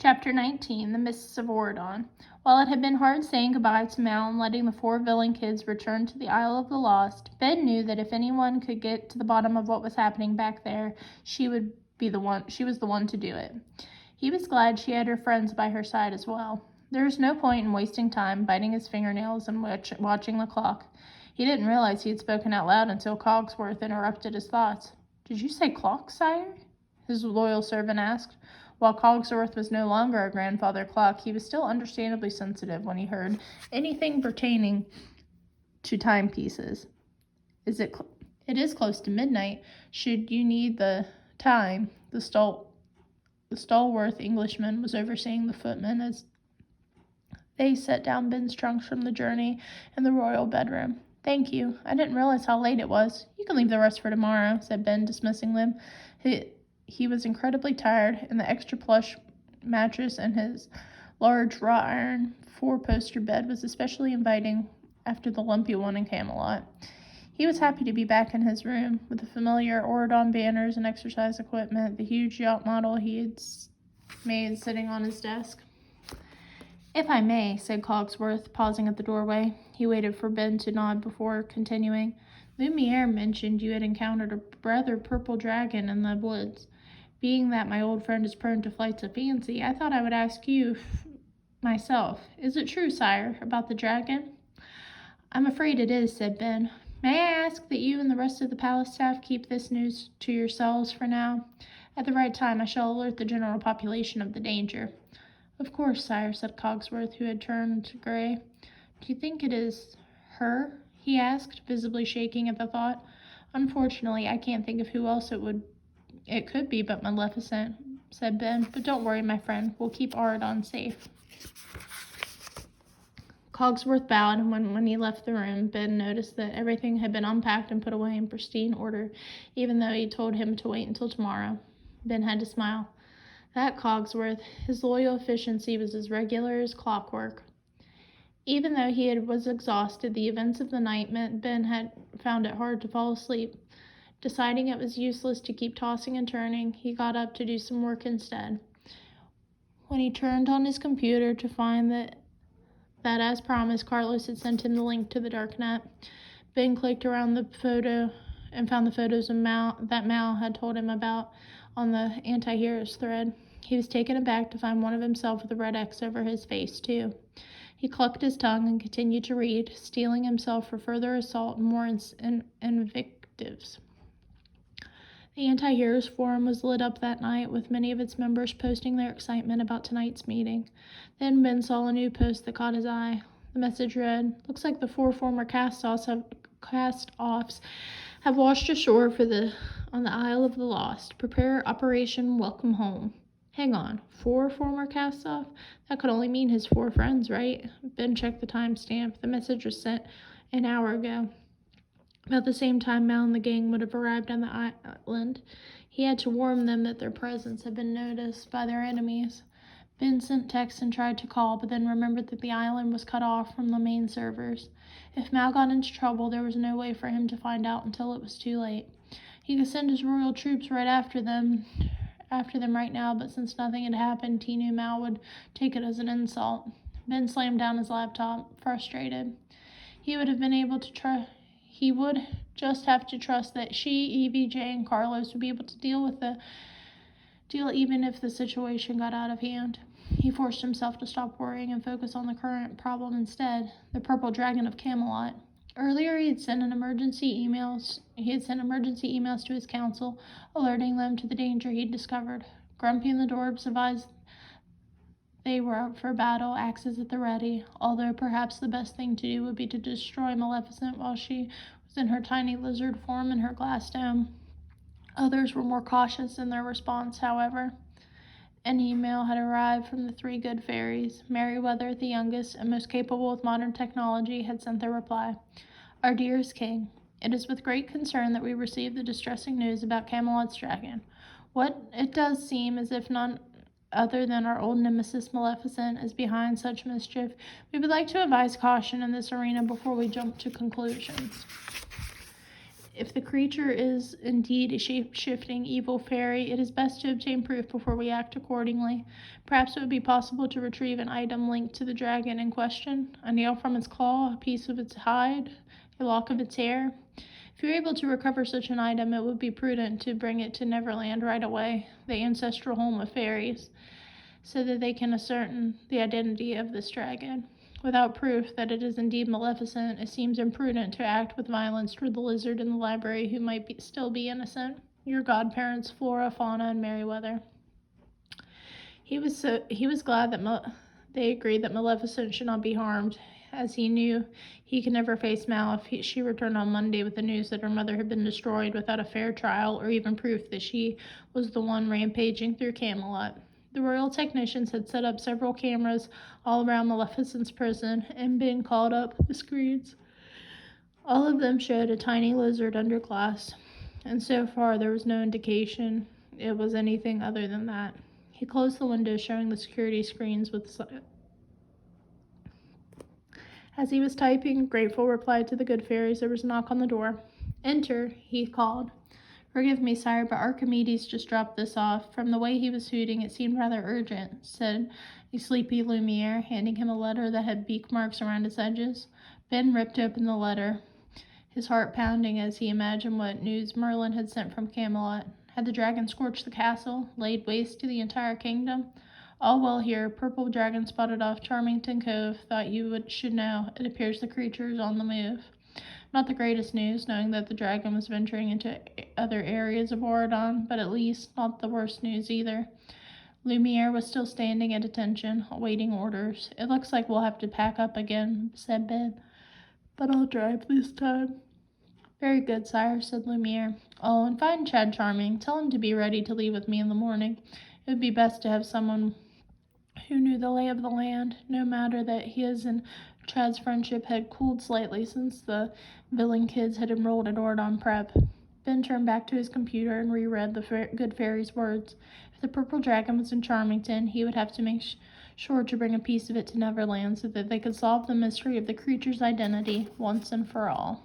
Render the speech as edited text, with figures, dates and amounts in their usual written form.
Chapter 19, The Mists of Auradon. While it had been hard saying goodbye to Mal and letting the 4 villain kids return to the Isle of the Lost, Ben knew that if anyone could get to the bottom of what was happening back there, she was the one to do it. He was glad she had her friends by her side as well. There was no point in wasting time biting his fingernails and watching the clock. He didn't realize he had spoken out loud until Cogsworth interrupted his thoughts. "Did you say clock, sire?" his loyal servant asked. While Cogsworth was no longer a grandfather clock, he was still understandably sensitive when he heard anything pertaining to timepieces. It is close to midnight. Should you need the time, the stalwart Englishman was overseeing the footmen as they set down Ben's trunks from the journey in the royal bedroom. "Thank you. I didn't realize how late it was. You can leave the rest for tomorrow," said Ben, dismissing them. He was incredibly tired, and the extra plush mattress and his large wrought iron 4-poster bed was especially inviting after the lumpy one in Camelot. He was happy to be back in his room, with the familiar Auradon banners and exercise equipment, the huge yacht model he had made sitting on his desk. "If I may," said Cogsworth, pausing at the doorway. He waited for Ben to nod before continuing. "Lumiere mentioned you had encountered a rather purple dragon in the woods. Being that my old friend is prone to flights of fancy, I thought I would ask you myself. Is it true, sire, about the dragon?" "I'm afraid it is," said Ben. "May I ask that you and the rest of the palace staff keep this news to yourselves for now? At the right time, I shall alert the general population of the danger." "Of course, sire," said Cogsworth, who had turned gray. "Do you think it is her?" he asked, visibly shaking at the thought. "Unfortunately, I can't think of who else it could be but Maleficent," said Ben. "But don't worry, my friend. We'll keep Auradon safe." Cogsworth bowed, and when he left the room, Ben noticed that everything had been unpacked and put away in pristine order, even though he told him to wait until tomorrow. Ben had to smile. That Cogsworth, his loyal efficiency was as regular as clockwork. Even though he was exhausted, the events of the night meant Ben had found it hard to fall asleep. Deciding it was useless to keep tossing and turning, he got up to do some work instead. When he turned on his computer to find that as promised, Carlos had sent him the link to the darknet, Ben clicked around the photo and found the photos of Mal had told him about on the anti-heroes thread. He was taken aback to find one of himself with a red X over his face, too. He clucked his tongue and continued to read, steeling himself for further assault and more invectives. The Anti-Heroes Forum was lit up that night, with many of its members posting their excitement about tonight's meeting. Then Ben saw a new post that caught his eye. The message read, "Looks like the 4 former cast-offs have washed ashore on the Isle of the Lost. Prepare Operation Welcome Home." Hang on, 4 former cast-off? That could only mean his 4 friends, right? Ben checked the timestamp. The message was sent an hour ago. About the same time Mal and the gang would have arrived on the island. He had to warn them that their presence had been noticed by their enemies. Ben sent texts and tried to call, but then remembered that the island was cut off from the main servers. If Mal got into trouble, there was no way for him to find out until it was too late. He could send his royal troops right after them right now, but since nothing had happened, he knew Mal would take it as an insult. Ben slammed down his laptop, frustrated. He would just have to trust that she, Evie, Jay, and Carlos would be able to deal even if the situation got out of hand. He forced himself to stop worrying and focus on the current problem instead, the purple dragon of Camelot. Earlier, he had sent emergency emails to his council, alerting them to the danger he'd discovered. Grumpy and the Dwarves advised they were up for battle, axes at the ready, although perhaps the best thing to do would be to destroy Maleficent while she was in her tiny lizard form in her glass dome. Others were more cautious in their response, however. An email had arrived from the 3 good fairies. Merryweather, the youngest and most capable with modern technology, had sent their reply. "Our dearest king, it is with great concern that we receive the distressing news about Camelot's dragon. It does seem as if none other than our old nemesis Maleficent is behind such mischief. We would like to advise caution in this arena before we jump to conclusions. If the creature is indeed a shape-shifting evil fairy, it is best to obtain proof before we act accordingly. Perhaps it would be possible to retrieve an item linked to the dragon in question, a nail from its claw, a piece of its hide, a lock of its hair. If you're able to recover such an item, it would be prudent to bring it to Neverland right away, the ancestral home of fairies, so that they can ascertain the identity of this dragon. Without proof that it is indeed Maleficent, it seems imprudent to act with violence toward the lizard in the library who might still be innocent. Your godparents, Flora, Fauna, and Merryweather. He was glad that they agreed that Maleficent should not be harmed, as he knew he could never face Mal if she returned on Monday with the news that her mother had been destroyed without a fair trial or even proof that she was the one rampaging through Camelot. The royal technicians had set up several cameras all around Maleficent's prison and been called up the screens. All of them showed a tiny lizard under glass, and so far there was no indication it was anything other than that. He closed the window, showing the security screens with. As he was typing, grateful reply to the good fairies, there was a knock on the door. "Enter," he called. "Forgive me, sire, but Archimedes just dropped this off. From the way he was hooting, it seemed rather urgent," said a sleepy Lumiere, handing him a letter that had beak marks around its edges. Ben ripped open the letter, his heart pounding as he imagined what news Merlin had sent from Camelot. Had the dragon scorched the castle, laid waste to the entire kingdom? All well here. Purple dragon spotted off Charmington Cove. Thought you should know. It appears the creature is on the move. Not the greatest news, knowing that the dragon was venturing into other areas of Auradon, but at least not the worst news either. Lumiere was still standing at attention, awaiting orders. "It looks like we'll have to pack up again," said Ben, "but I'll drive this time." "Very good, sire," said Lumiere. "Oh, and find Chad Charming. Tell him to be ready to leave with me in the morning. It would be best to have someone who knew the lay of the land, no matter that his and Chad's friendship had cooled slightly since the villain kids had enrolled at Auradon Prep." Ben turned back to his computer and reread the good fairy's words. If the purple dragon was in Charmington, he would have to make sure to bring a piece of it to Neverland so that they could solve the mystery of the creature's identity once and for all.